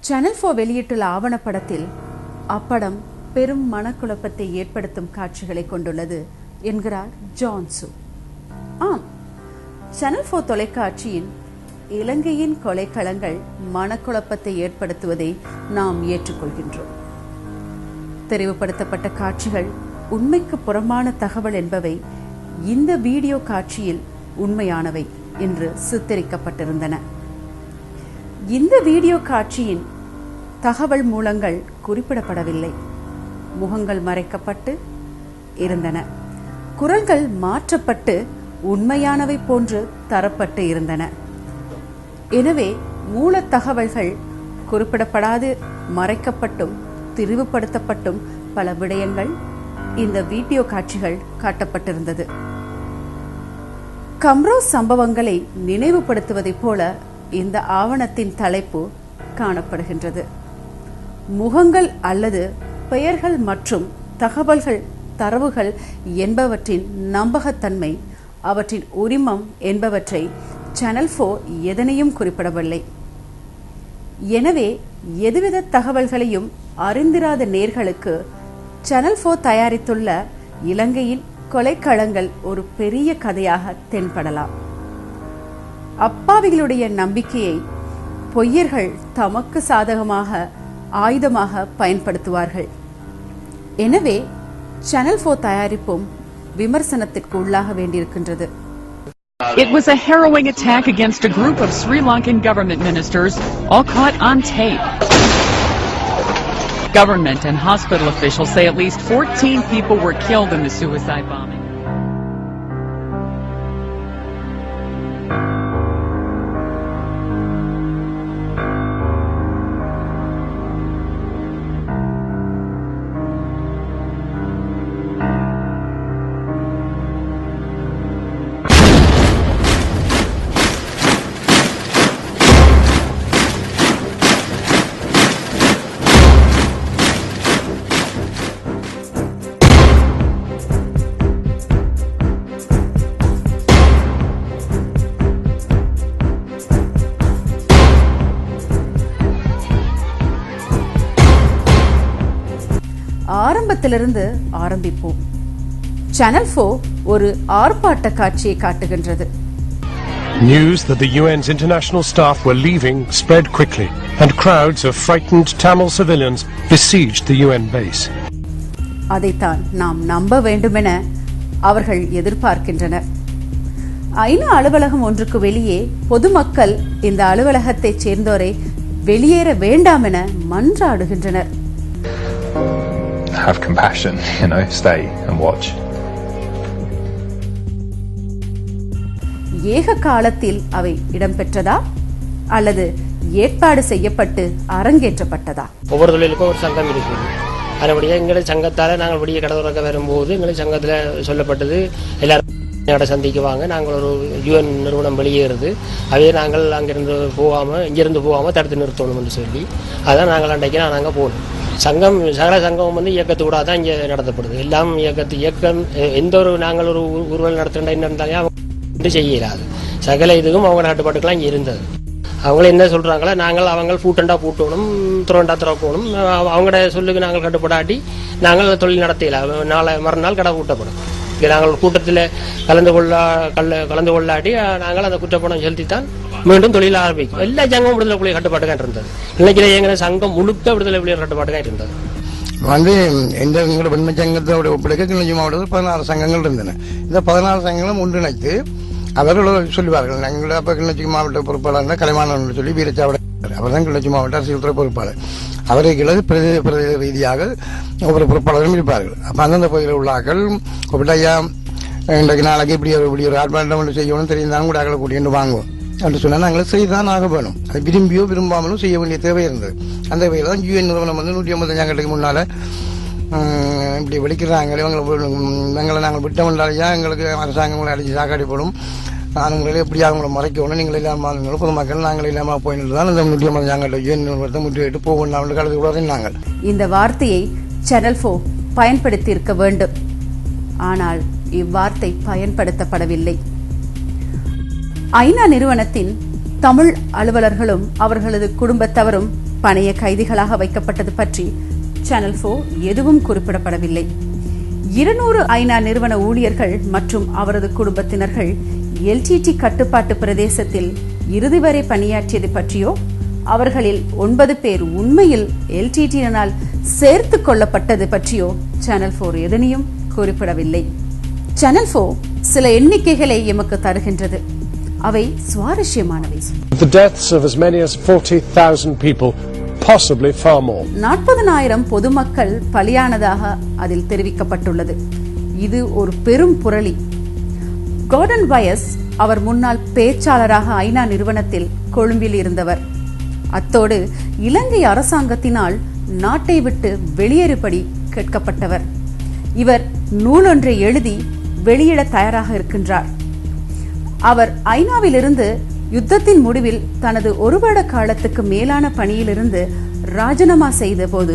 Channel 4 வெளியிட்டுள்ள ஆவணப்படத்தில் அப்படம் பெரும் மனக்குழப்பத்தை ஏற்படுத்தும் காட்சிகளை கொண்டுள்ளது என்கிறார் ஜான்சு. ஆம், சேனல் 4 தொலைக்காட்சியின் இலங்கையின் கொலைக்களங்கள் மனக்குழப்பத்தை ஏற்படுத்துவதை நாம் ஏற்றுக்கொள்கின்றோம். தெரிவுபடுத்தப்பட்ட காட்சிகள் உண்மைக்கு புறம்பான தகவல் என்பவை இந்த வீடியோ காட்சியில் உண்மையானவை என்று சித்தரிக்கப்பட்டிருந்தன. இந்த வீடியோ காட்சியின் தகவல் மூலங்கள் குறிப்பிடப்படவில்லை. முகங்கள் மறைக்கப்பட்டு இருந்தன. குரல்கள் மாற்றப்பட்டு உண்மையானவை போன்று தரப்பட்டு இருந்தன. எனவே மூல தகவல்கள் குறிப்பிடப்படாது மறைக்கப்பட்டும் திரிவுபடுத்தப்பட்டும் பல விடயங்கள் இந்த வீடியோ காட்சிகள் காட்டப்பட்டிருந்தது. கம்ரோ சம்பவங்களை நினைவுபடுத்துவதைப் போல இந்த ஆவணத்தின் தலைப்பு காணப்படுகின்றது. முகங்கள் அல்லது பெயர்கள் மற்றும் தகவல்கள் தரவுகள் என்பவற்றின் நம்பகத்தன்மை, அவற்றின் உரிமம் என்பவற்றை சேனல் 4 எதனையும் குறிப்பிடவில்லை. எனவே எதுவித தகவல்களையும் அறிந்திராத நேர்களுக்கு சேனல் 4 தயாரித்துள்ள இலங்கையின் கொலைக்களங்கள் ஒரு பெரிய கதையாக தென்படலாம். அப்பாவிகளுடைய நம்பிக்கையை பொய்யர்கள் தமக்கு சாதகமாக ஆயுதமாக பயன்படுத்துவார்கள். எனவே சேனல் 4 தயாரிப்பும் விமர்சனத்திற்கு உள்ளாக வேண்டியிருக்கின்றது. It was a harrowing attack against a group of Sri Lankan government ministers, all caught on tape. Government and hospital officials say at least 14 people were killed in the suicide bombing. ஆரம்பத்திலிருந்து ஆரம்பிப்போம். Channel 4 ஒரு ஆர்ப்பாட்ட காட்சியை காட்டுகின்றது. News that the UN's international staff were leaving spread quickly, and crowds of frightened Tamil civilians besieged the UN base. அதைத்தான் நாம் நம்ப வேண்டுமென அவர்கள் எதிர்பார்க்கின்றனர். ஐநா அலுவலகம் ஒன்றுக்கு வெளியே பொதுமக்கள் இந்த அலுவலகத்தைச் சேர்ந்தோரை வெளியேற வேண்டாம் என மன்றாடுகின்றனர். Have compassion, stay and watch. ஏக காலத்தில் அவை இடம்பெற்றதா அல்லது ஏற்பாடு செய்யப்பட்டு அரங்கேற்றப்பட்டதா? ஒவ்வொரு தொழிலுக்கும் ஒரு சங்கம் இருக்குது. அதுபடியே எங்களுடைய சங்கத்தால் நாங்கள் வெளியே கடவுறக்க வரும்போது எங்களுடைய சங்கத்தில் சொல்லப்பட்டது எல்லாரும் சந்திக்குவாங்க. நாங்கள் ஒரு UN நிறுவனம் வெளியேறுது, அவையே நாங்கள் இங்கிருந்து போகாமல் தடுத்து நிறுத்தணும் என்று சொல்லி அதான் நாங்கள் அன்றைக்கு நாங்கள் போகணும். சங்கம் சகல சங்கம் இயக்கத்தோட தான் இங்கே நடத்தப்படுது. எல்லாம் இயக்கம் எந்த ஒரு நாங்கள் ஒரு ஊர்வலம் நடத்துகின்ற என்ன இருந்தாலும் அவங்க செய்யலாது. சகல இதுக்கும் அவங்க நாட்டுப்பாட்டுக்கெல்லாம் இங்கே இருந்தது. அவங்கள என்ன சொல்கிறாங்களோ நாங்கள் அவங்க பூட்டண்டா பூட்டணும், துறண்டா திறக்கணும். அவங்களோட சொல்லுக்கு நாங்கள் கட்டுப்படாட்டி நாங்கள் தொழில் நடத்தலாம். மறுநாள் கடை பூட்டப்படும். நாங்கள் கூட்டத்தில் கலந்து கொள்ளாட்டி நாங்கள் அந்த குற்றப்பணம் செலுத்தித்தான் மீண்டும் தொழில் ஆரம்பிக்கும். எல்லா சங்கமும் விடுதலை புலிகள் கட்டுப்பாட்டுக்காக இருந்தது. இன்னைக்கு எங்கள் சங்கம் முழுக்க விடுதலை புலிகள் கட்டுப்பாட்டுக்காக இருந்தது. எங்களோட பெண்மை சங்கத்தோட ஒப்படைக்க கிளிநொச்சி மாவட்டத்தில் 16 சங்கங்கள் இருந்தன. இந்த 16 சங்கங்களும் ஒன்றிணைத்து அவர்கள் சொல்லுவார்கள். நாங்கள் அப்போ கிளிநொச்சி மாவட்ட பொறுப்பாளர் கலைமானன் சொல்லி வீரச்சாவட, அவர் தான் கிளிநொச்சி மாவட்ட அரசியல் துறை பொறுப்பாளர். அவர்களுக்கு பிரதேச ரீதியாக ஒவ்வொரு பொறுப்பாளரும் இருப்பார்கள். அப்போ அந்தந்த பகுதியில் உள்ள ஆக்கள் கூப்பிட்டாயா இன்றைக்கு நாளைக்கு இப்படி ஒரு ஆர்ப்பாட்டம் செய்யணும் தெரிந்தாலும் கூட ஆக்களை கூட்டிட்டு வாங்குவோம் என்று சொன்னால் நாங்கள் செய்தான் ஆக வேணும். அது விரும்பியோ விரும்பாமலும் செய்ய வேண்டிய தேவை இருந்தது. அந்த வகையில் தான் UN நிறுவனம் 155 ஆண்டுகளுக்கு முன்னால் இப்படி வெளிக்கிறாங்க. எங்களை நாங்கள் விட்டோம்னாலையா எங்களுக்கு அரசாங்கங்களை அடித்து சாக்காடி போடும், நானுங்களை எப்படி அவங்களை மறைக்கணும், நீங்கள் இல்லாமல் பொதுமக்கள் நாங்கள் இல்லாமல் போயிட்டு தான் இந்த 155 ஆண்டு UN நிறுவனத்தை முற்றுகையிட்டு போகணும் கலந்து கூட நாங்கள். இந்த வார்த்தையை சேனல் 4 பயன்படுத்தி இருக்க வேண்டும். ஆனால் இவ்வார்த்தை பயன்படுத்தப்படவில்லை. ஐநா நிறுவனத்தின் தமிழ் அலுவலர்களும் அவர்களது குடும்பத்தவரும் பணைய கைதிகளாக வைக்கப்பட்டது பற்றி சேனல் 4 எதுவும் குறிப்பிடப்படவில்லை. 200 ஐநா நிறுவன ஊழியர்கள் மற்றும் அவரது குடும்பத்தினர்கள் எல்டிடி கட்டுப்பாட்டு பிரதேசத்தில் இறுதி வரை பணியாற்றியது பற்றியோ அவர்களில் 9 பேர் உண்மையில் எல்டிடியினால் சேர்த்து கொள்ளப்பட்டது பற்றியோ சேனல் 4 எதனையும் குறிப்பிடவில்லை. சேனல் 4 சில எண்ணிக்கைகளை எமக்கு தருகின்றது. அவை சுவாரஸ்யமானவை. The deaths of as many as 40,000 people, possibly far more. 40,000 பொதுமக்கள் பலியானதாக அதில் தெரிவிக்கப்பட்டுள்ளது. இது ஒரு பெரும் புரளி. கார்டன் பயஸ் அவர் முன்னாள் பேச்சாளராக ஐநா நிறுவனத்தில் கொழும்பில் இருந்தவர். அத்தோடு இலங்கை அரசாங்கத்தினால் நாட்டை விட்டு வெளியேறும்படி கேட்கப்பட்டவர். இவர் நூலொன்றை எழுதி வெளியிட தயாராக இருக்கின்றார். அவர் ஐநாவிலிருந்து யுத்தத்தின் முடிவில் தனது 1 வருட காலத்துக்கு மேலான பணியிலிருந்து ராஜினாமா செய்த போது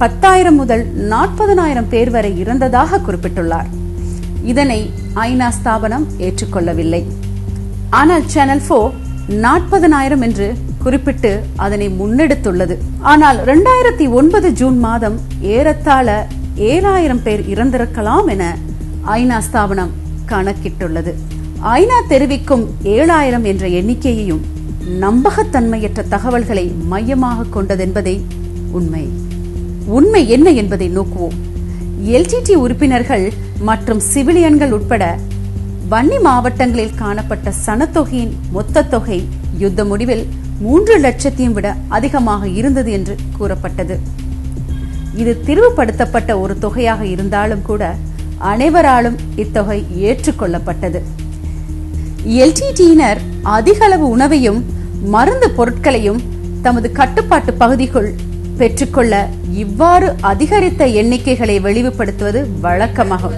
10,000 முதல் 40,000 பேர் வரை இறந்ததாக குறிப்பிட்டுள்ளார். இதனை ஐநா ஸ்தாபனம் ஏற்றுக்கொள்ளவில்லை. ஆனால் சேனல் 4 40,000 என்று குறிப்பிட்டு அதனை முன்னெடுத்துள்ளது. ஆனால் 2009 ஜூன் மாதம் ஏறத்தாழ 7,000 பேர் இறந்திருக்கலாம் என ஐநா ஸ்தாபனம் கணக்கிட்டுள்ளது. ஐநா தெரிவிக்கும் 7,000 என்ற எண்ணிக்கையையும் நம்பகத்தன்மையற்ற தகவல்களை மையமாக கொண்டதென்பதை உண்மை என்ன என்பதை நோக்குவோம். எல்டிடி உறுப்பினர்கள் மற்றும் சிவிலியன்கள் உட்பட வன்னி மாவட்டங்களில் காணப்பட்ட சனத்தொகையின் மொத்த தொகை யுத்த முடிவில் 3 லட்சத்தையும் விட அதிகமாக இருந்தது என்று கூறப்பட்டது. இது திரிவுபடுத்தப்பட்ட ஒரு தொகையாக இருந்தாலும் கூட அனைவராலும் இத்தொகை ஏற்றுக்கொள்ளப்பட்டது. எல்டிடியினர் அதிக அளவு உணவையும் மருந்து பொருட்களையும் தமது கட்டுப்பாட்டு பகுதிக்குள் பெற்றுக்கொள்ள இவ்வாறு அதிகரித்த எண்ணிக்கைகளை வெளிவுபடுத்துவது வழக்கமாகும்.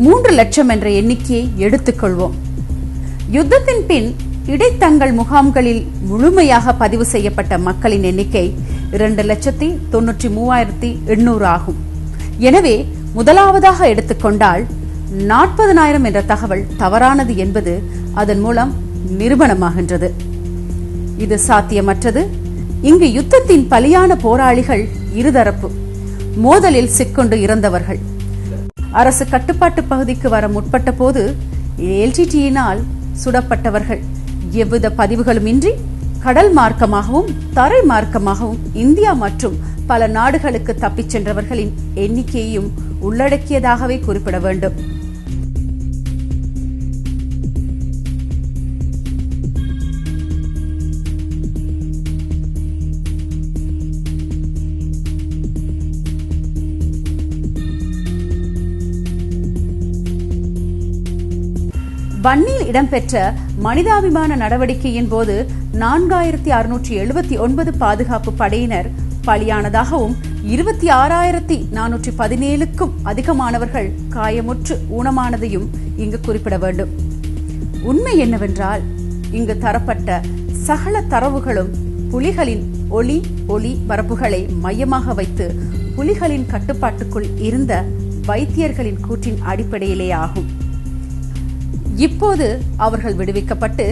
3 லட்சம் என்ற எண்ணிக்கையை எடுத்துக்கொள்வோம். யுத்தத்தின் பின் இடைத்தங்கள் முகாம்களில் முழுமையாக பதிவு செய்யப்பட்ட மக்களின் எண்ணிக்கை 2,93,800 ஆகும். எனவே முதலாவதாக எடுத்துக்கொண்டால் 40,000 என்ற தகவல் தவறானது என்பது அதன் மூலம் நிரூபணமாகின்றது. இது சாத்தியமற்றது. இங்கு யுத்தத்தின் பலியான போராளிகள் இருதரப்பு மோதலில் சிக்கொண்டு இறந்தவர்கள். அரசு கட்டுப்பாட்டு பகுதிக்கு வர முற்பட்ட போது எல்டிடியினால் சுடப்பட்டவர்கள். எவ்வித பதிவுகளும் இன்றி கடல் மார்க்கமாகவும் தரை மார்க்கமாகவும் இந்தியா மற்றும் பல நாடுகளுக்கு தப்பிச் சென்றவர்களின் எண்ணிக்கையையும் உள்ளடக்கியதாகவே குறிப்பிட வேண்டும். வன்னியில் இடம்பெற்ற மனிதாபிமான நடவடிக்கையின் போது 4,679 பாதுகாப்பு படையினர் பலியானதாகவும் 26,417க்கும் அதிகமானவர்கள் காயமுற்று ஊனமானதையும் இங்கு குறிப்பிட வேண்டும். உண்மை என்னவென்றால் இங்கு தரப்பட்ட சகல தரவுகளும் புலிகளின் ஒளி பரப்புகளை மையமாக வைத்து புலிகளின் கட்டுப்பாட்டுக்குள் இருந்த வைத்தியர்களின் கூற்றின் அடிப்படையிலே ஆகும். இப்போது அவர்கள் விடுவிக்கப்பட்டு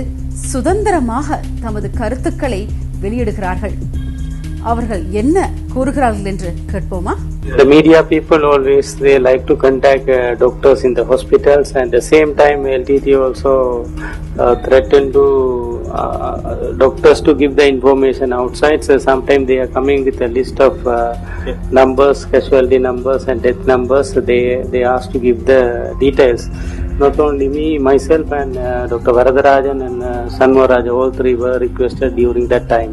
சுதந்திரமாக தமது கருத்துக்களை வெளியிடுகிறார்கள். அவர்கள் என்ன கூறுகிறார்கள் என்று கேட்போமா? The media people always they like to contact doctors in the hospitals, and at the same time LTT also threaten to doctors to give the information outside. So sometimes they are coming with a list of numbers, casualty numbers and death numbers. So they ask to give the details. Not only me, myself and Dr. Varadarajan and Sanmaraja, all three were requested during that time.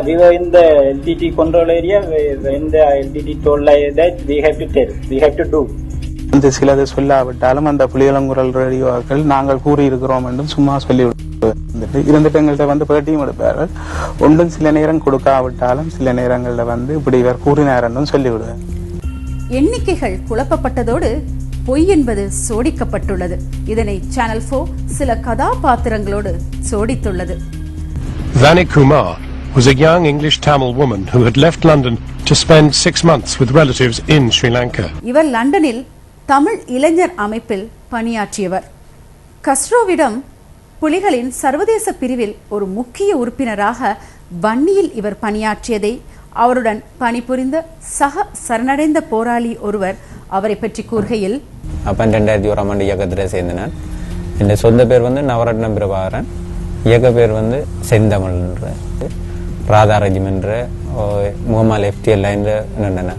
We were in the LTT control area. When the LTT told like that, we have to tell, we have to do. அந்த சிலது சொல்லாவிட்டாலும் அந்த புலிகளங்குரல் ரேடியோக்கள் நாங்கள் கூறியிருக்கிறோம் என்றும் சும்மா சொல்லி இருந்துட்டு எங்கள்கிட்ட பேட்டியும் எடுப்பார்கள். ஒன்றும் சில நேரம் கொடுக்காவிட்டாலும் சில நேரங்களில் இப்படி இவர் கூறினார் என்றும் சொல்லிவிடுவார். எண்ணிக்கைகள் குழப்பப்பட்டதோடு பொய் என்பது சோடிக்கப்பட்டுள்ளது. இதனை சேனல் 4 சில கதாபாத்திரங்களோடு சோடித்துள்ளது. Vani Kumar was a young English Tamil woman who had left London to spend 6 months with relatives in Sri Lanka. இவர் லண்டனில் தமிழ் இளைஞர் அமைப்பில் பணியாற்றியவர். கஸ்ரோவிடம் புலிகளின் சர்வதேச பிரிவில் ஒரு முக்கிய உறுப்பினராக வன்னியில் இவர் பணியாற்றியதை அவருடன் பணிபுரிந்த சக சரணடைந்த போராளி ஒருவர் அவரை பற்றி கூறுகையில், 2001 இயக்கத்தில் சேர்ந்தனர். என் சொந்த பேர் நவரத்னம் பிரபாகரன், இயக்க பேர் செந்தமிழ் ராதா ரெஜிமென்ற முகமால் FTL நின்றன.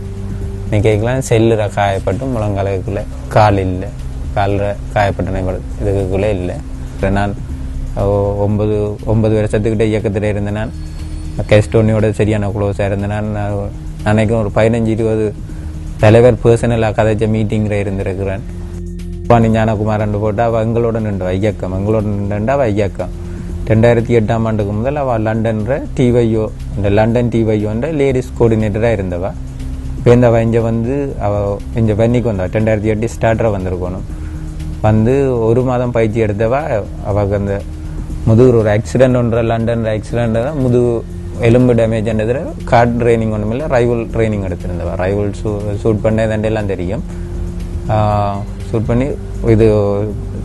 நிற்கலாம் செல்லுற காயப்பட்டு முழங்காலுக்குள்ள கால் இல்லை, காலில் காயப்பட்ட இதுக்குள்ளே இல்லை. நான் 9 வருஷத்துக்கிட்ட இயக்கத்தில் இருந்தேன். நான் கெஸ்டோனியோட சரியான குளோஸாக இருந்தேன். நான் நினைக்கும் ஒரு 15-20 தலைவர் பர்சனலாக கதைச்ச மீட்டிங்கில் இருந்திருக்கிறேன். பாணி ஞானகுமாரன் போட்டு அவள் எங்களோட நின்று இயக்கம், எங்களோட நின்று அவள் இயக்கம் 2008ஆம் ஆண்டுக்கு முதல் அவள் லண்டன்ற TYO, இந்த லண்டன் TYOன்ற லேடிஸ் கோஆர்டினேட்டராக இருந்தவா. இப்போ இந்த அவள் இங்கே அவள் இங்கே வன்னிக்கு வந்தா 2008 ஸ்டார்டராக வந்திருக்கணும். 1 மாதம் பயிற்சி எடுத்தவா. அவளுக்கு அந்த முதுகு ஒரு ஆக்சிடென்ட் ஒன்ற லண்டன் ஆக்சிடென்ட் தான் முதுகு எலும்பு டேமேஜ் என்றதில் கார்ட் ட்ரைனிங் ஒன்றும் இல்லை, ரைவல் ட்ரைனிங் எடுத்திருந்தவா. ரைவல் ஷூட் பண்ணதெல்லாம் தெரியும். ஷூட் பண்ணி இது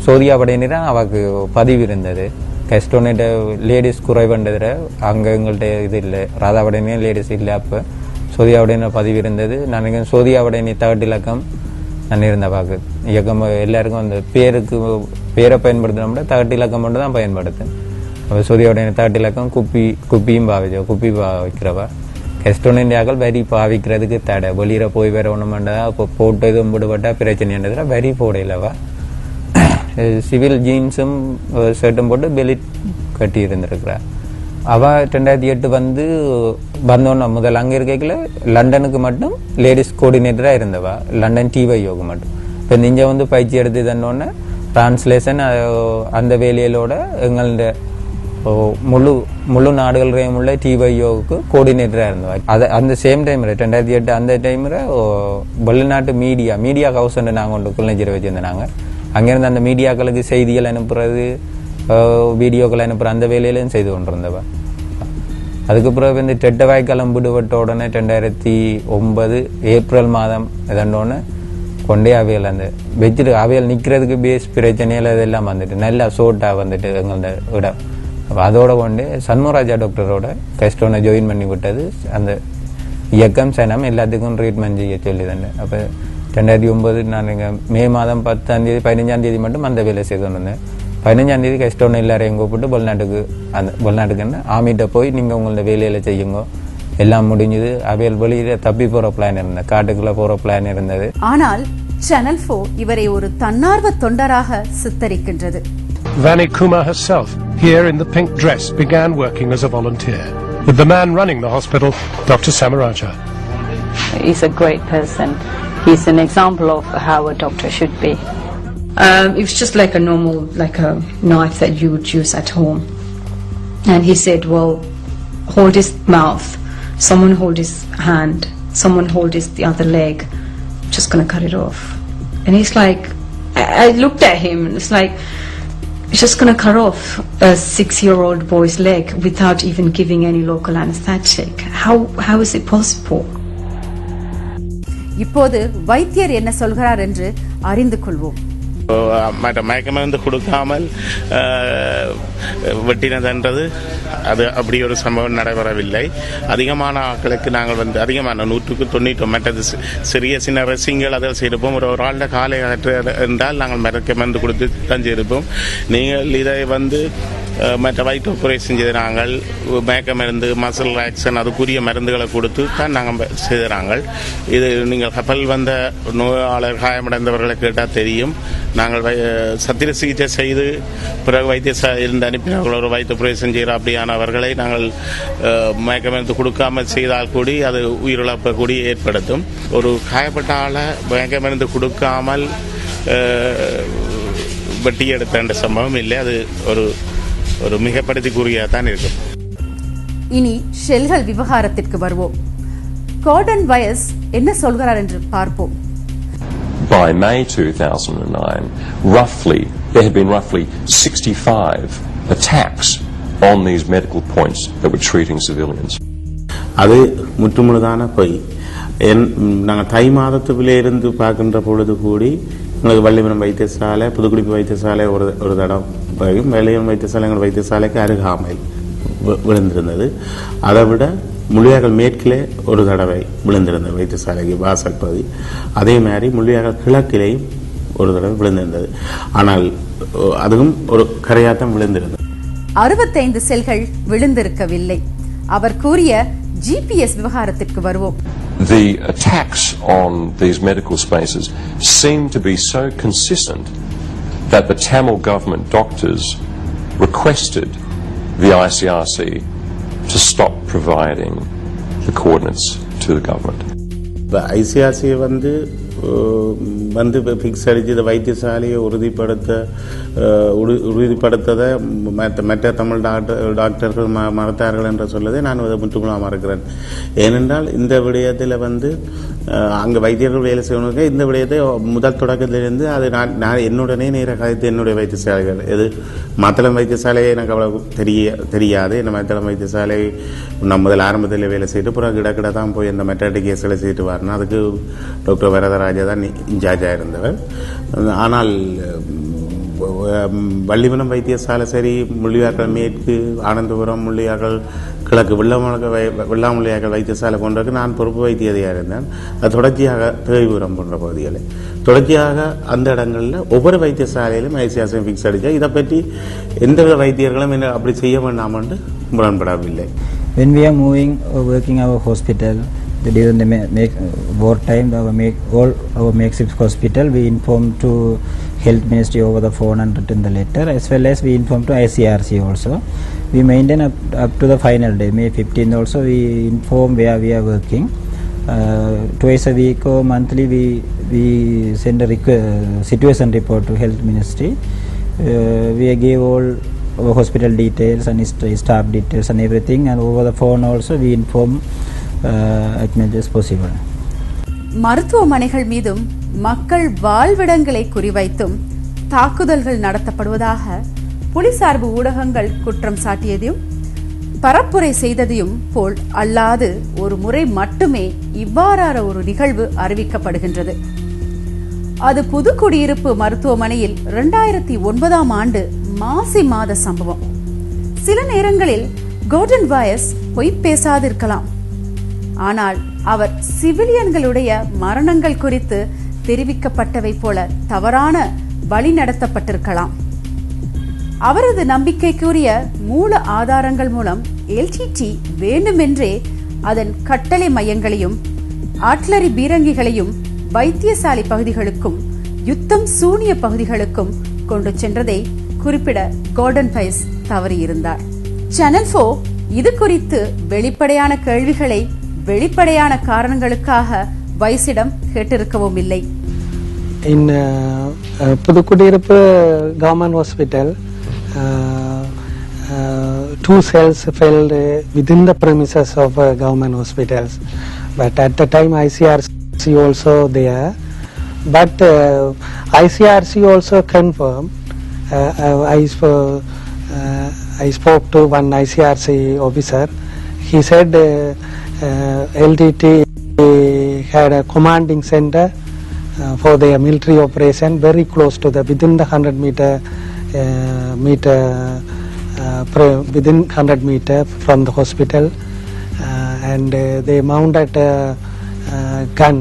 சோதியா படையினா அவளுக்கு பதிவு இருந்தது. கெஸ்டோனேட்ட லேடிஸ் குறைவுன்றதில் அங்கே எங்கள்கிட்ட இது இல்லை, ராதா படையினே லேடிஸ் இல்லை. அப்போ சோதியா படையின பதிவு இருந்தது. நான் சோதியா படையினி 3rd இலக்கம் நான் இருந்த பார்க்கு இயக்கம் எல்லாருக்கும் அந்த பேரை பயன்படுத்தினோம்னா 3rd இலக்கம் மட்டும் தான் பயன்படுத்தேன். அப்போ சோதியாவுடைய 3rd இலக்கம் குப்பியும் குப்பி பாவிக்கிறவா. கெஸ்டோனியாக்கள் வரி பாவிக்கிறதுக்கு தடை, வெளியில் போய் வேற ஒன்றுமெண்டா இப்போ போட்டு எதுவும் விடுபட்டா பிரச்சனைன்றதுல வரி போடையிலவா. சிவில் ஜீன்ஸும் ஷர்ட்டும் போட்டு பெலிட் கட்டி இருந்திருக்கிறா. அவள் 2008 வந்தோன்னா முதல் அங்கே இருக்கல லண்டனுக்கு மட்டும் லேடிஸ் கோஆர்டினேட்டராக இருந்தவா, லண்டன் TYOக்கு மட்டும். இப்போ நீங்கள் பயிற்சி எடுத்து தன்னோடனே டிரான்ஸ்லேஷன் அந்த வேலையிலோட எங்களோட முழு நாடுகளையும் உள்ள TYOக்கு கோஆர்டினேட்டராக இருந்தவா. அந்த சேம் டைமில் 2008 அந்த டைமில் வெளிநாட்டு மீடியா ஹவுஸ் நாங்கள் கொண்டு குள்ளஞ்சிர வச்சுருந்தாங்க. அங்கேருந்து அந்த மீடியாக்களுக்கு செய்திகள் அனுப்புறது, வீடியோக்கள் அனுப்புகிற அந்த வேலையிலையும் செய்து கொண்டிருந்தவா. அதுக்கு பிறகு டெட்டவாய்க்காலம் விடுபட்ட உடனே 2009 ஏப்ரல் மாதம் இதண்டோன்னு கொண்டே அவையில் அந்த வச்சுட்டு அவையில் நிற்கிறதுக்கு பேஸ் பிரச்சனையில் இதெல்லாம் நல்லா சோட்டாக எங்களோட இடம். அப்போ அதோட கொண்டு சண்முகராஜா டாக்டரோட கெஸ்டோனை ஜாயின் பண்ணி விட்டது. அந்த இயக்கம் சனம் எல்லாத்துக்கும் ட்ரீட்மெண்ட் செய்ய சொல்லி தானே. அப்போ 2009 நான் எங்கள் மே மாதம் 10ஆம் தேதி 15ஆம் தேதி மட்டும் அந்த வேலை செய்து கொண்டு வந்தேன். 15ஆம் தேதி கெஸ்டோனை எல்லாரையும் கூப்பிட்டு வெளிநாட்டுக்கு ஆமிட்ட போய் நீங்கள் உங்களோட வேலையில் செய்யுங்க, எல்லாம் முடிஞ்சது. அவையில் வெளியில தப்பி போகிற பிளான் இருந்தது, காட்டுக்குள்ளே போகிற பிளான் இருந்தது. ஆனால் சேனல் 4 இவரை ஒரு தன்னார்வ தொண்டராக சித்தரிக்கின்றது. Vani Kumar herself, here in the pink dress, began working as a volunteer with the man running the hospital, Dr. Samaraja. He's a great person. He's an example of how a doctor should be. It was just like a normal, like a knife that you would use at home. And he said, well, hold his mouth, someone hold his hand, someone hold the other leg, I'm just going to cut it off. And he's like, I looked at him and it's like, he's just going to cut off a 6-year-old boy's leg without even giving any local anesthetic. How is it possible? இப்போது வைத்தியர் என்ன சொல்கிறார் என்று அறிந்து கொள்வோம். மயக்க மருந்து கொடுக்காமல் வெட்டினதுன்றது அது அப்படி ஒரு சம்பவம் நடைபெறவில்லை. அதிகமான ஆட்களுக்கு நாங்கள் அதிகமான 100% மற்றது சிறிய சின்ன ரசிங்கள் அதில் செய்திருப்போம். ஒரு ஆளுடைய காலை என்றால் நாங்கள் மயக்க மருந்து கொடுத்து தான் செய்திருப்போம். நீங்கள் இதை மற்ற வயிற்று ஆபரேஷன் செய்த நாங்கள் மயக்க மருந்து, மசில் ரிலாக்ஸன் அதுக்குரிய மருந்துகளை கொடுத்து தான் நாங்கள் செய்கிறாங்க. இது நீங்கள் கப்பல் வந்த நோயாளர் காயமடைந்தவர்களை கேட்டால் தெரியும். நாங்கள் சத்திர சிகிச்சை செய்து பிறகு வைத்தியசாலையிலிருந்து அனுப்பினவர்கள் ஒரு வயிற்று ஆபரேஷன் செய்கிற அப்படியானவர்களை நாங்கள் மயக்க மருந்து கொடுக்காமல் செய்தால் கூடி அது உயிரிழப்பை கூடி ஏற்படுத்தும். ஒரு காயப்பட்ட ஆளை மயக்க மருந்து கொடுக்காமல் வெட்டி எடுத்த சம்பவம் இல்லை. அது ஒரு மிகப்படுத்தி கூறியதான் இருக்கும். இனி ஷெல்கள் விவகாரத்திற்கு வருவோம். கார்டன் வயஸ் என்ன சொல்கிறார் என்று பார்ப்போம். By May 2009, there had been roughly 65 attacks on these medical points that were treating civilians. அது முற்றுமுழுதான பொய். நாங்கள் தை மாதத்துக்குள்ளே இருந்து பார்க்கின்ற பொழுது கூடி எங்களுக்கு வள்ளிமரம் வைத்தியசாலை, புதுக்குடிப்பு வைத்தியசாலை ஒரு தடம், வெள்ளையம் வைத்தியசாலை எங்கள் வைத்தியசாலைக்கு அருகாமையில் விழுந்திருந்தது. அதை விட முள்ளியாகல் மேற்கிலே ஒரு தடவை விழுந்திருந்தது வைத்தியசாலைக்கு வாசல் பகுதி. அதே மாதிரி முள்ளியாகல் கிழக்கிலேயும் ஒரு தடவை விழுந்திருந்தது. ஆனால் அதுவும் ஒரு கரையாட்டம் விழுந்திருந்தது. 65 செல்கள் விழுந்திருக்கவில்லை. அவர் கூறிய GPS விவகாரத்திற்கு வருவோம். The attacks on these medical spaces seem to be so consistent that the Tamil government doctors requested the ICRC to stop providing the coordinates to the government. The ICRC வந்து ஃபிக்ஸ் அடித்து இந்த வைத்தியசாலையை உறுதிப்படுத்ததை மற்ற தமிழ் டாக்டர்கள் மறுத்தார்கள் என்று சொல்லதை நான் முற்றுமுழுதாக மறுக்கிறேன். ஏனென்றால் இந்த விடயத்தில் அங்கே வைத்தியர்கள் வேலை செய்யணுங்க இந்த விடயத்தை முதல் தொடக்கத்திலிருந்து அது நான் என்னுடனே நேராக கதைத்து என்னுடைய வைத்தியசாலைகள் எது மத்தளம் வைத்தியசாலையை எனக்கு அவ்வளவு தெரியாது. என்ன மத்தளம் வைத்தியசாலை நான் முதல் ஆரம்பத்தில் வேலை செய்துட்டு அப்புறம் கிடக்கிட தான் போய் இந்த மெட்டர்னிட்டி கேஸ்களை செய்துட்டு வரணும். அதுக்கு டாக்டர் வரதராஜா தான் இன்சார்ஜாக இருந்தவர். ஆனால் வள்ளிமனம் வைத்தியசாலை சரி, முள்ளியாக்கள் மேற்கு, ஆனந்தபுரம், முள்ளியாக்கள் கிழக்கு, வெள்ளாமுள்ளியாக்கள் வைத்தியசாலை போன்றதுக்கு நான் பொறுப்பு வைத்திய அதிகாரி இருந்தேன். அது தொடர்ச்சியாக தேவிபுரம் போன்ற பகுதிகளை தொடர்ச்சியாக அந்த இடங்களில் ஒவ்வொரு வைத்தியசாலையிலும் ஐசிஆர்சி ஃபிக்ஸ் அடித்தா இதை பற்றி எந்த வைத்தியர்களும் என்ன அப்படி செய்ய வேண்டாம் என்று முரண்படவில்லை. When we are moving or working our hospital during the war time, all our makeshift hospital, we inform to Health Ministry over the phone and written the letter, as well as we inform to ICRC also. We maintain up to the final day, May 15th also, we inform where we are working. Twice a week or monthly we send a situation report to Health Ministry. We give all our hospital details and staff details and everything, and over the phone also we inform as much as possible. மருத்துவமனைகள் மீதும் மக்கள் வாழ்விடங்களை குறிவைத்தும் தாக்குதல்கள் நடத்தப்படுவதாக புலி சார்பு ஊடகங்கள் குற்றம் சாட்டியதையும் பரப்புரை செய்ததையும் போல் அல்லாது ஒரு முறை மட்டுமே இவ்வாறான ஒரு நிகழ்வு அறிவிக்கப்படுகின்றது. அது புதுக்குடியிருப்பு மருத்துவமனையில் 2009ஆம் ஆண்டு மாசி மாத சம்பவம். சில நேரங்களில் கோர்டன் வயஸ் பொய் பேசாதிருக்கலாம். ஆனால் அவர் சிவிலியன்களுடைய மரணங்கள் குறித்து தெரிவிக்கப்பட்டவை போல தவறான வழி நடத்தப்பட்டிருக்கலாம். அவரது நம்பிக்கைக்குரிய மூல ஆதாரங்கள் மூலம் எல்டிடி வேண்டுமென்றே அதன் கட்டளை மையங்களையும் ஆட்லரி பீரங்கிகளையும் வைத்தியசாலை பகுதிகளுக்கும் யுத்தம் சூனிய பகுதிகளுக்கும் கொண்டு சென்றதை குறிப்பிட கோர்டன் வைஸ் தவறியிருந்தார். சேனல் 4 இது குறித்து வெளிப்படையான கேள்விகளை வெளிப்படையான காரணங்களுக்காக வைஸிடம் கேட்டிருக்கவும் இல்லை. In Puthukkudiyiruppu government hospital 2 cells fell within the premises of government hospitals, but at the time ICRC also there, but ICRC also confirmed. I spoke to one ICRC officer. He said LTT had a commanding center for their military operation very close to within the 100 meter within 100 meter from the hospital, and they mounted a gun,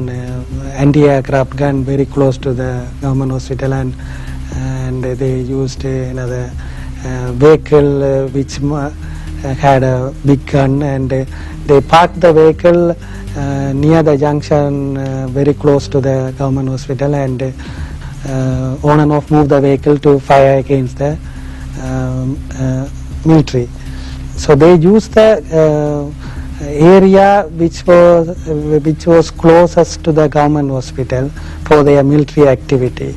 anti-aircraft gun, very close to the government hospital, and they used another vehicle which had a big gun, and they parked the vehicle near the junction very close to the government hospital, and on and off moved the vehicle to fire against the military. So they used the area which was closest to the government hospital for their military activity.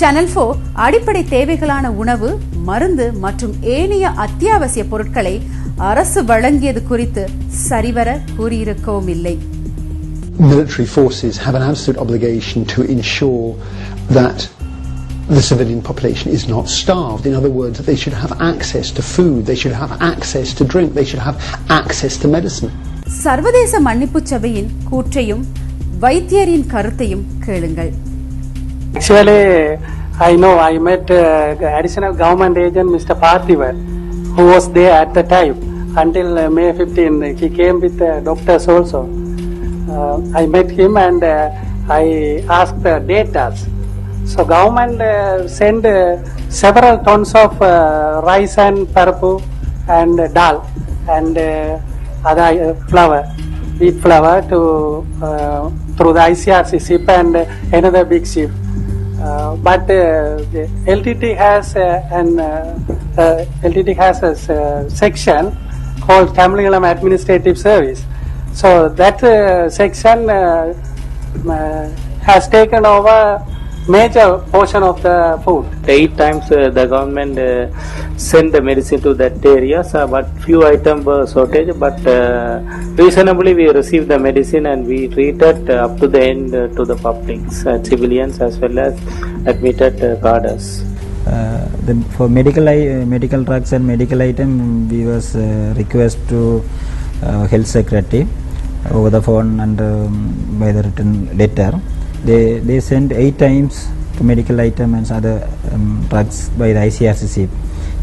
Channel 4 அடிப்படை தேவைகளான உணவு, மருந்து மற்றும் ஏனைய அத்தியாவசிய பொருட்களை அரசு வழங்கியது குறித்து சரிவர கூறியிருக்கவும் இல்லை. Military forces have an absolute obligation to ensure that the civilian population is not starved. In other words, that they should have access to food, they should have access to drink, they should have access to medicine. சர்வதேச மன்னிப்பு சபையின் கூற்றையும் வைத்தியரின் கருத்தையும் கேளுங்கள். Actually, I know I met additional government agent Mr. Parthivan, who was there at the time. Until May 15, he came with doctors also. I met him and I asked the data. So government sent several tons of rice and parapu and dal and other flour, wheat flour to through the ICRC ship and another big ship. But the LTT has a section called Tamil Administrative Service. So that section has taken over major portion of the food. 8 times the government sent the medicine to that area, but few items were shortage, but reasonably we received the medicine and we treated up to the end to the publics, civilians as well as admitted cadres. For medical drugs and medical item, we was request to health secretary over the phone and by the written letter. They sent 8 times to medical item and other drugs by the ICRC ship.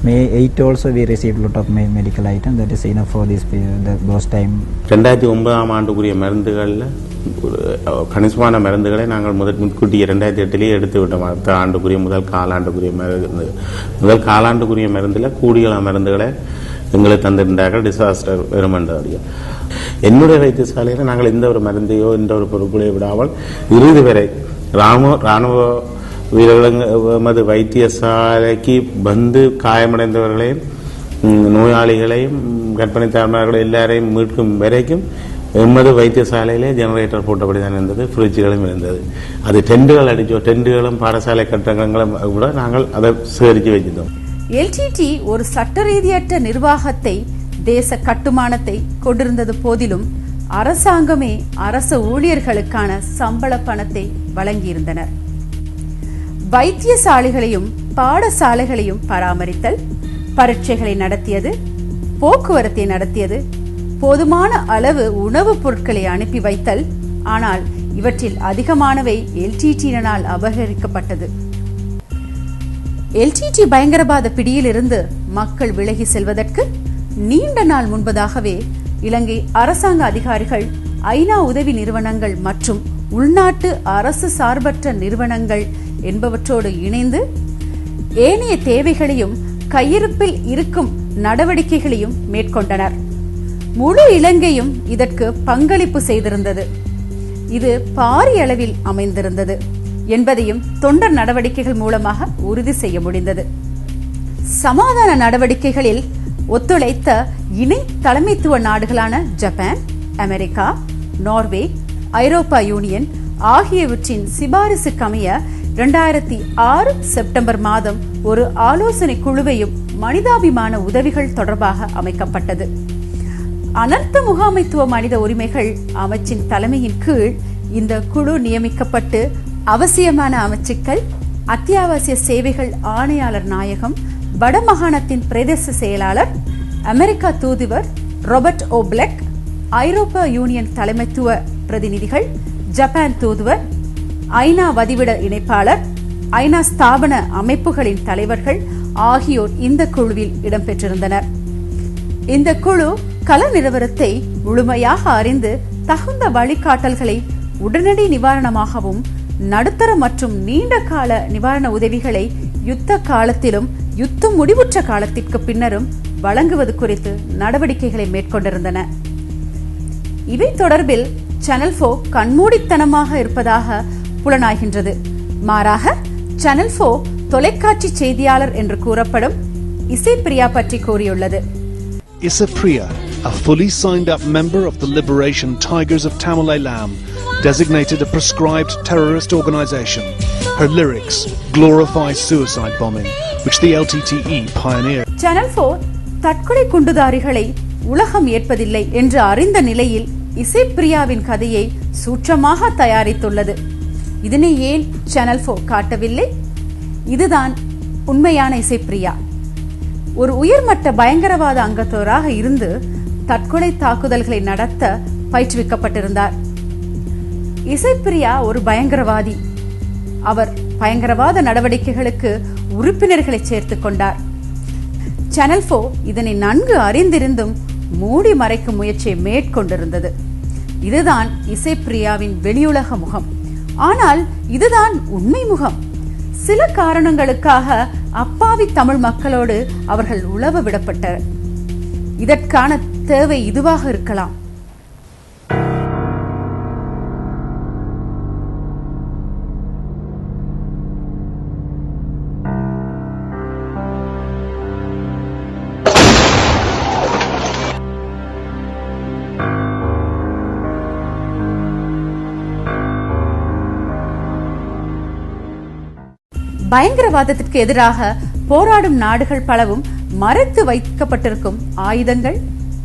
May 8 also we received lot of medical item. That is enough for this those time. 2009 ஆண்டுக்குரிய மருந்துகளில் கணிசமான மருந்துகளை நாங்கள் முன்கூட்டியே 2008 எடுத்து விட்டோம். அடுத்த ஆண்டுக்குரிய முதல் காலாண்டுக்குரிய மருந்தில் கூடிய மருந்துகளை எங்களுக்கு தந்திருந்தார்கள் டிசாஸ்டர் வெறுமன்றவர்கள். என்னுடைய வைத்தியசாலையில் நாங்கள் எந்த ஒரு மருந்தையோ எந்த ஒரு பொருட்களையோ விடாமல் இறுதி வரை ராணுவ வீரர்கள் வைத்தியசாலைக்கு வந்து காயமடைந்தவர்களையும் நோயாளிகளையும் கர்ப்பிணி தாய்மார்களையும் எல்லாரையும் மீட்கும் வரைக்கும் எமது வைத்தியசாலையிலே ஜெனரேட்டர் போட்டபடிதான் இருந்தது, ஃப்ரிட்ஜுகளும் இருந்தது. அது டெண்டுகளும் பாடசாலை கட்டடங்களும் கூட நாங்கள் அதை சேகரித்து வைத்திருந்தோம். LTT ஒரு சட்ட ரீதியற்ற நிர்வாகத்தை, தேச கட்டுமானத்தை கொண்டிருந்தது போதிலும் அரசாங்கமே அரசு ஊழியர்களுக்கான சம்பள பணத்தை வழங்கியிருந்தனர். வைத்தியசாலைகளையும் பாடசாலைகளையும் பராமரித்தல், பரீட்சைகளை நடத்தியது, போக்குவரத்தை நடத்தியது, போதுமான அளவு உணவுப் பொருட்களை அனுப்பி வைத்தல். ஆனால் இவற்றில் அதிகமானவை LTT-யினால் அபகரிக்கப்பட்டது. LTT பயங்கரவாத பிடியிலிருந்து மக்கள் விலகி செல்வதற்கு நீண்ட நாள் முன்பதாகவே இலங்கை அரசாங்க அதிகாரிகள் ஐநா உதவி நிறுவனங்கள் மற்றும் உள்நாட்டு அரசு சார்பற்ற நிறுவனங்கள் என்பவற்றோடு இணைந்து ஏனைய தேவைகளையும் கையிருப்பில் இருக்கும் நடவடிக்கைகளையும் மேற்கொண்டனர். முழு இலங்கையும் இதற்கு பங்களிப்பு செய்திருந்தது. இது பாரிய அளவில் அமைந்திருந்தது என்பதையும் தொண்டர் நடவடிக்கைகள் மூலமாக உறுதி செய்ய முடிந்தது. சமாதான நடவடிக்கைகளில் ஒத்துழைத்த இணை தலைமைத்துவ நாடுகளான ஜப்பான், அமெரிக்கா, நார்வே, ஐரோப்பா யூனியன் ஆகியவற்றின் சிபாரிசுக்கமைய 2006 செப்டம்பர் மாதம் ஒரு ஆலோசனை குழுவையும் மனிதாபிமான உதவிகள் தொடர்பாக அமைக்கப்பட்டது. அனர்த்த முகாமைத்துவ மனித உரிமைகள் அமைச்சின் தலைமையின் கீழ் இந்த குழு நியமிக்கப்பட்டு அவசியமான அமைச்சுக்கள், அத்தியாவசிய சேவைகள் ஆணையாளர் நாயகம், வடமாகாணத்தின் பிரதேச செயலாளர், அமெரிக்கா தூதுவர் ராபர்ட் ஓ பிளெக், ஐரோப்பா யூனியன் தலைமைத்துவ பிரதிநிதிகள், ஜப்பான் தூதுவர், ஐநா வதிவிட இணைப்பாளர், ஐநா ஸ்தாபன அமைப்புகளின் தலைவர்கள் ஆகியோர் இந்த குழுவில் இடம்பெற்றிருந்தனர். இந்த குழு கள நிலவரத்தை முழுமையாக அறிந்து தகுந்த வழிகாட்டல்களை உடனடி நிவாரணமாகவும் நடுத்தர மற்றும் நீண்ட கால நிவாரண உதவிகளை யுத்த காலத்திலும் யுத்தம் முடிவுற்ற காலத்திற்கு பின்னரும் வழங்குவது குறித்து நடவடிக்கைகளை மேற்கொண்டிருந்தன. இவை தொடர்பில் சேனல் 4 கண்மூடித்தனமாக இருப்பதாக புலனாகின்றது. மாறாக சேனல் 4 தொலைக்காட்சி செய்தியாளர் என்று கூறப்படும் இசைப்பிரியா பற்றி கூறியுள்ளது. Isapriya, a fully signed up member of the Liberation Tigers of Tamil Eelam, designated a proscribed terrorist organization. Her lyrics glorify suicide bombing, which the LTTE pioneered. Channel 4 தற்கொலை குண்டுதாரிகளை உலகம் ஏற்பதில்லை என்று அறிந்த நிலையில் இசைப்பிரியாவின் கதையை சூட்சமாக தயாரித்துள்ளது. இதனை ஏன் சேனல் 4 காட்டவில்லை? இதுதான் உண்மையான இசைப்பிரியா. ஒரு உயர்மட்ட பயங்கரவாத அங்கத்தவராக இருந்து தற்கொலை தாக்குதல்களை நடத்த பயிற்றுவிக்கப்பட்டிருந்தார். இசைப்பிரியா ஒரு பயங்கரவாதி. அவர் பயங்கரவாத நடவடிக்கைகளுக்கு உறுப்பினர்களை சேர்த்துக் கொண்டார். சேனல் 4 இதனை நன்கு அறிந்திருந்தும் மூடி மறைக்கும் முயற்சியை மேற்கொண்டிருந்தது. இதுதான் இசைப்பிரியாவின் வெளியுலக முகம். ஆனால் இதுதான் உண்மை முகம். சில காரணங்களுக்காக அப்பாவி தமிழ் மக்களோடு அவர்கள் உலவ விடப்பட்டனர். இதற்கான தேவை இதுவாக இருக்கலாம். பயங்கரவாதத்திற்கு எதிராக போராடும் நாடுகள் பலவும் மறைத்து வைக்கப்பட்டிருக்கும் ஆயுதங்கள்,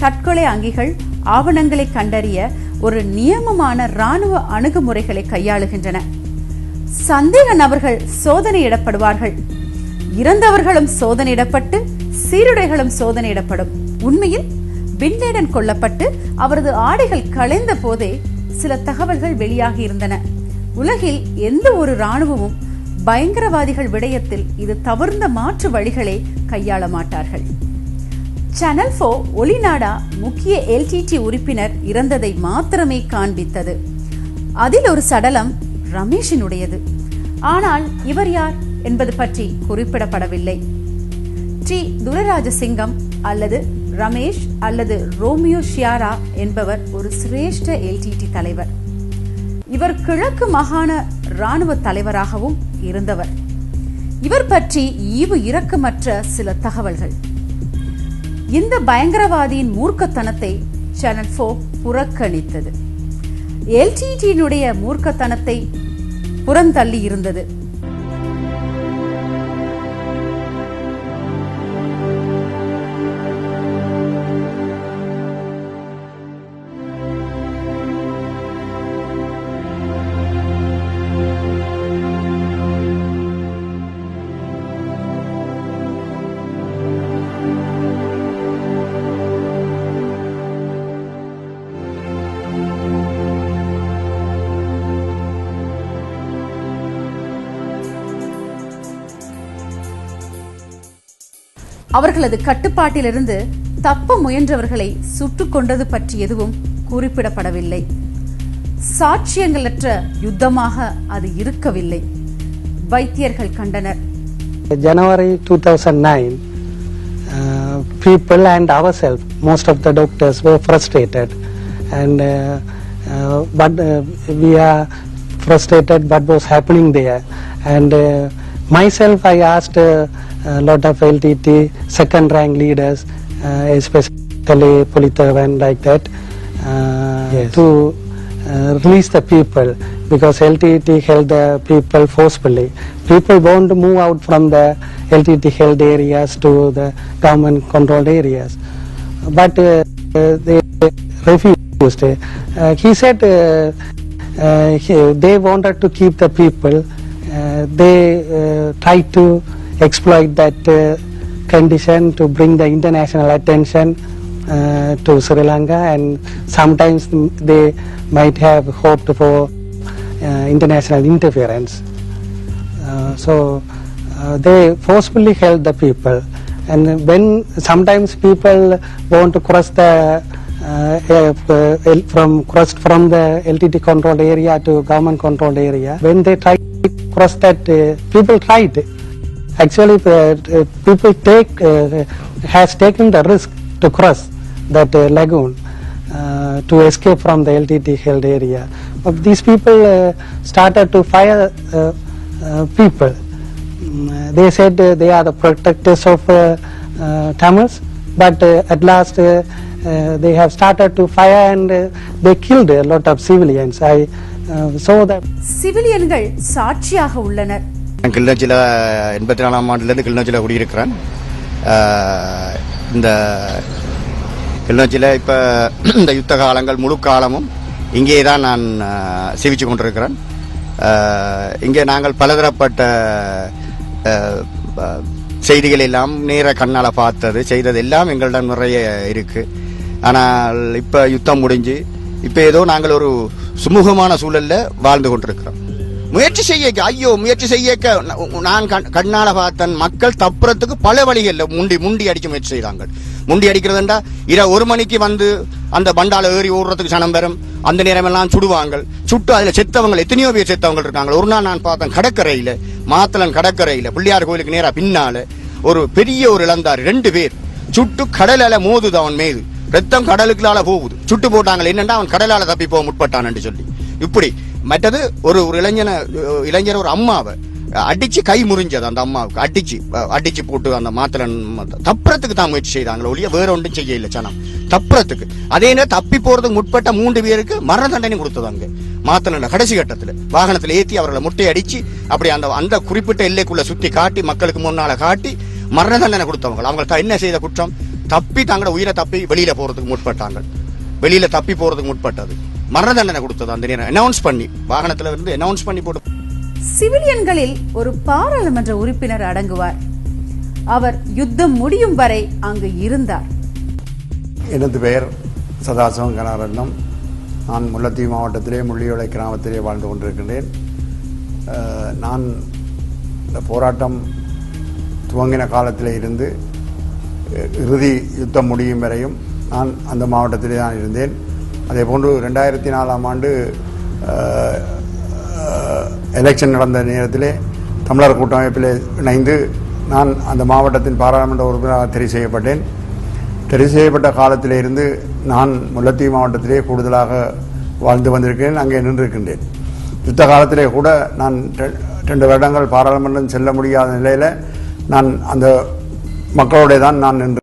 தற்கொலை அங்கிகள், ஆவணங்களை கண்டறிய ஒரு நியமமான ராணுவ அணுகுமுறைகளை கையாளுகின்றன. சந்தேக நபர்கள் சோதனையிடப்படுவார்கள். இறந்தவர்களும் சோதனையிடப்பட்டு சீருடைகளும் சோதனையிடப்படும். உண்மையில் பின் லேடன் கொல்லப்பட்டு அவரது ஆடைகள் களைந்த போதே சில தகவல்கள் வெளியாகி இருந்தன. உலகில் எந்த ஒரு ராணுவமும் பயங்கரவாதிகள் விடயத்தில் இது தவிர்ந்த மாற்று வழிகளை கையாள மாட்டார்கள். சேனல் 4 ஒளிநாடா முக்கிய LTT உறுப்பினர் இறந்ததை மாத்திரமே காண்பித்தது. அதில் ஒரு சடலம் ரமேஷினுடையது. ஆனால் இவர் யார் என்பது பற்றி குறிப்பிடப்படவில்லை. டி துரராஜசிங்கம் அல்லது ரமேஷ் அல்லது ரோமியோ ஷியாரா என்பவர் ஒரு சிரேஷ்ட LTT தலைவர். இவர் கிழக்கு மாகாண ராணுவ தலைவராகவும் இருந்தவர். இவர் பற்றி ஈவு இரக்கமற்ற சில தகவல்கள். இந்த பயங்கரவாதியின் மூர்க்கத்தனத்தை சேனல் 4 புறக்கணித்தது. LTT-னுடைய மூர்க்கத்தனத்தை புறந்தள்ளி இருந்தது. அவர்களது கட்டுப்பாட்டிலிருந்து தப்ப முயன்றவர்களை சுட்டுக் கொண்டது பற்றி எதுவும் குறிப்பிடப்படவில்லை. சாட்சியங்களற்ற யுத்தமாக அது இருக்கவில்லை. வைத்தியர்கள் கண்டனர். January 2009, people and ourselves, most of the doctors were frustrated, and but we are frustrated what was happening there, and myself I asked a lot of LTT second rank leaders, especially Politavan like that, to release the people, because LTT held the people forcefully. People want to move out from the LTT held areas to the government controlled areas, but they refused. He said they wanted to keep the people. They tried to exploit that condition to bring the international attention to Sri Lanka, and sometimes they might have hoped for international interference. So they forcefully held the people, and when sometimes people want to cross the from the LTT controlled area to government controlled area, when they try to cross that, people tried. Actually, people has taken the risk to cross that lagoon to escape from the LTT held area. But these people started to fire people. They said they are the protectors of Tamils, but at last they have started to fire, and they killed a lot of civilians. I saw that. சிவிலியன்கள் சாட்சியாக உள்ளனர். கிளிநொச்சியில் 84ஆம் ஆண்டிலிருந்து கிளிநொச்சியில் குடியிருக்கிறேன். இந்த கிளிநொச்சியில் இப்போ இந்த யுத்த காலங்கள் முழு காலமும் இங்கே தான் நான் சேவித்து கொண்டிருக்கிறேன். இங்கே நாங்கள் பலதரப்பட்ட செய்திகள் எல்லாம் நேர கண்ணால் பார்த்தது செய்தது எல்லாம் எங்களிடம் நிறைய இருக்குது. ஆனால் இப்போ யுத்தம் முடிஞ்சு இப்போ ஏதோ நாங்கள் ஒரு சுமூகமான சூழலில் வாழ்ந்து கொண்டிருக்கிறோம். முயற்சி செய்ய ஐயோ முயற்சி செய்ய நான் கண்ணால பார்த்தன் மக்கள் தப்புறத்துக்கு பல வழிகள் முண்டி அடிக்க முயற்சி செய்தாங்க. முண்டி அடிக்கிறதுண்டா 1 மணிக்கு வந்து அந்த பண்டால ஏறி ஓடுறதுக்கு சனம் பெறும். அந்த நேரம் எல்லாம் சுடுவாங்க. சுட்டு அதுல செத்தவங்க எத்தனையோ பேர் செத்தவங்க இருக்காங்க. ஒரு நாள் நான் பார்த்தேன் கடற்கரையில, மாத்தளன் கடற்கரையில பிள்ளையார் கோயிலுக்கு நேரா பின்னால ஒரு பெரிய ஒரு இளந்தாரி 2 பேர் சுட்டு கடலால மோதுது. அவன் மீது ரத்தம் கடலுக்குள்ளால போகுது. சுட்டு போட்டாங்க. என்னன்னா அவன் கடலால தப்பி போக முற்பட்டான்னு சொல்லி. இப்படி மற்றது ஒரு இளைஞர் ஒரு அம்மாவை அடிச்சு கை முறிஞ்சது. அந்த அம்மாவுக்கு அடிச்சு போட்டு அந்த மாத்தளன் தப்புறத்துக்கு தான் முயற்சி செய்தாங்களோ ஒழிய வேற ஒன்றும் செய்ய இல்லை சனம் தப்புறத்துக்கு. அதே நேரம் தப்பி போறதுக்கு முற்பட்ட 3 பேருக்கு மரண தண்டனை கொடுத்ததாங்க. மாத்தளன் கடைசி கட்டத்தில் வாகனத்தில் ஏற்றி அவர்களை முட்டை அடிச்சு அப்படி அந்த குறிப்பிட்ட எல்லைக்குள்ள சுத்தி காட்டி மக்களுக்கு முன்னால காட்டி மரண தண்டனை கொடுத்தவங்க. அவங்க என்ன செய்த குற்றம்? தப்பி தங்களோட உயிரை தப்பி வெளியில போறதுக்கு முற்பட்டாங்க. வெளியில தப்பி போறதுக்கு முற்பட்டது மரண தண்டனை கொடுத்தது. அந்த நேரம் அனௌன்ஸ் பண்ணி வாகனத்துல இருந்து அனௌன்ஸ் பண்ணி போட்டு. சிவிலியன்களில் ஒரு பாராளுமன்ற உறுப்பினர் அடங்குவார். அவர் யுத்தம் முடியும் வரை அங்கு இருந்தார். எனது பெயர் சதாசிவம் கனகரட்னம். நான் முல்லைத்தீவு மாவட்டத்திலே முள்ளியோலை கிராமத்திலே வாழ்ந்து கொண்டிருக்கின்றேன். நான் இந்த போராட்டம் துவங்கின காலத்திலே இருந்து இறுதி யுத்தம் முடியும் வரையும் நான் அந்த மாவட்டத்திலே தான் இருந்தேன். அதே போன்று 2004ஆம் ஆண்டு எலெக்ஷன் நடந்த நேரத்திலே தமிழர் கூட்டமைப்பிலே இணைந்து நான் அந்த மாவட்டத்தின் பாராளுமன்ற உறுப்பினராக தெரிவு செய்யப்பட்டேன். தெரிவு செய்யப்பட்ட காலத்திலே இருந்து நான் முல்லைத்தீவு மாவட்டத்திலே கூடுதலாக வாழ்ந்து வந்திருக்கிறேன். அங்கே நின்றிருக்கின்றேன். யுத்த காலத்திலே கூட நான் 2 வருடங்கள் பாராளுமன்றம் செல்ல முடியாத நிலையில் நான் அந்த மக்களோட தான் நான் நின்று